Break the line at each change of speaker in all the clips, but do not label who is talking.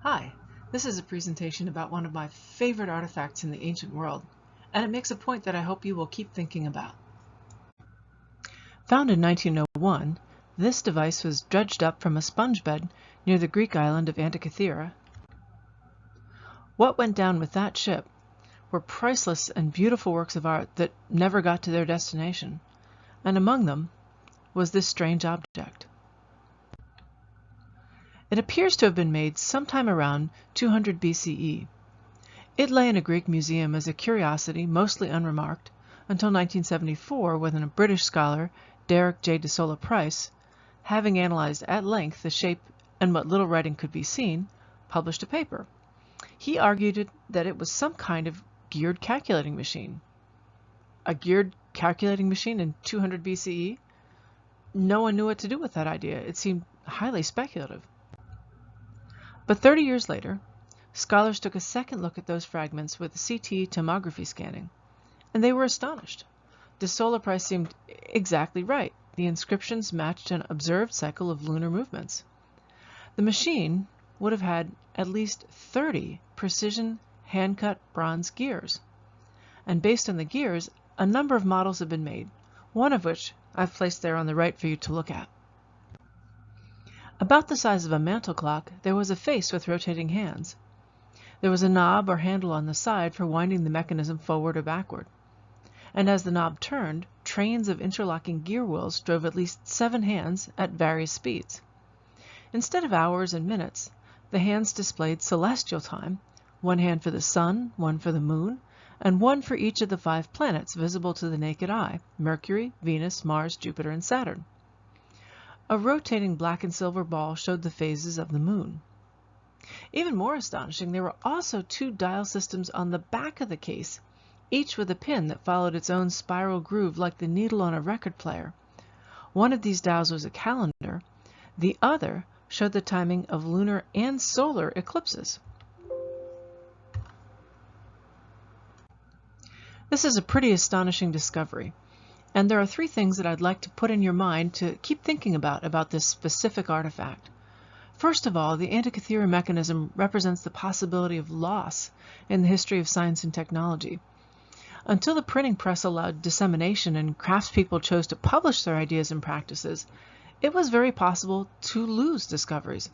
Hi, this is a presentation about one of my favorite artifacts in the ancient world, and it makes a point that I hope you will keep thinking about. Found in 1901, this device was dredged up from a sponge bed near the Greek island of Antikythera. What went down with that ship were priceless and beautiful works of art that never got to their destination, and among them was this strange object. It appears to have been made sometime around 200 BCE. It lay in a Greek museum as a curiosity, mostly unremarked, until 1974, when a British scholar, Derek J. DeSola Price, having analyzed at length the shape and what little writing could be seen, published a paper. He argued that it was some kind of geared calculating machine. A geared calculating machine in 200 BCE? No one knew what to do with that idea. It seemed highly speculative. But 30 years later, scholars took a second look at those fragments with CT tomography scanning, and they were astonished. DeSola Price seemed exactly right. The inscriptions matched an observed cycle of lunar movements. The machine would have had at least 30 precision hand-cut bronze gears. And based on the gears, a number of models have been made, one of which I've placed there on the right for you to look at. About the size of a mantel clock, there was a face with rotating hands. There was a knob or handle on the side for winding the mechanism forward or backward. And as the knob turned, trains of interlocking gear wheels drove at least 7 hands at various speeds. Instead of hours and minutes, the hands displayed celestial time, 1 hand for the sun, 1 for the moon, and 1 for each of the 5 planets visible to the naked eye: Mercury, Venus, Mars, Jupiter, and Saturn. A rotating black and silver ball showed the phases of the moon. Even more astonishing, there were also 2 dial systems on the back of the case, each with a pin that followed its own spiral groove like the needle on a record player. One of these dials was a calendar. The other showed the timing of lunar and solar eclipses. This is a pretty astonishing discovery, and there are 3 things that I'd like to put in your mind to keep thinking about this specific artifact. First of all, the Antikythera mechanism represents the possibility of loss in the history of science and technology. Until the printing press allowed dissemination and craftspeople chose to publish their ideas and practices, it was very possible to lose discoveries.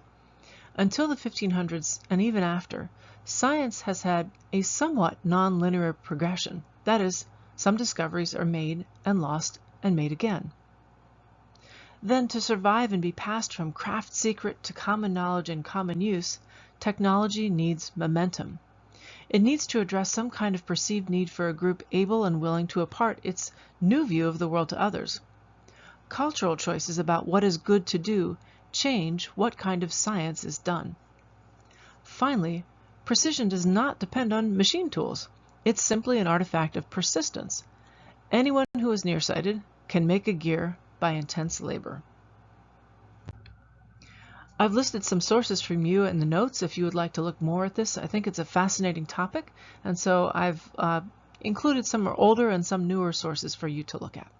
Until the 1500s, and even after, science has had a somewhat non-linear progression. That is, some discoveries are made and lost and made again. Then, to survive and be passed from craft secret to common knowledge and common use, technology needs momentum. It needs to address some kind of perceived need for a group able and willing to impart its new view of the world to others. Cultural choices about what is good to do change what kind of science is done. Finally, precision does not depend on machine tools. It's simply an artifact of persistence. Anyone who is nearsighted can make a gear by intense labor. I've listed some sources from you in the notes if you would like to look more at this. I think it's a fascinating topic, and so I've included some older and some newer sources for you to look at.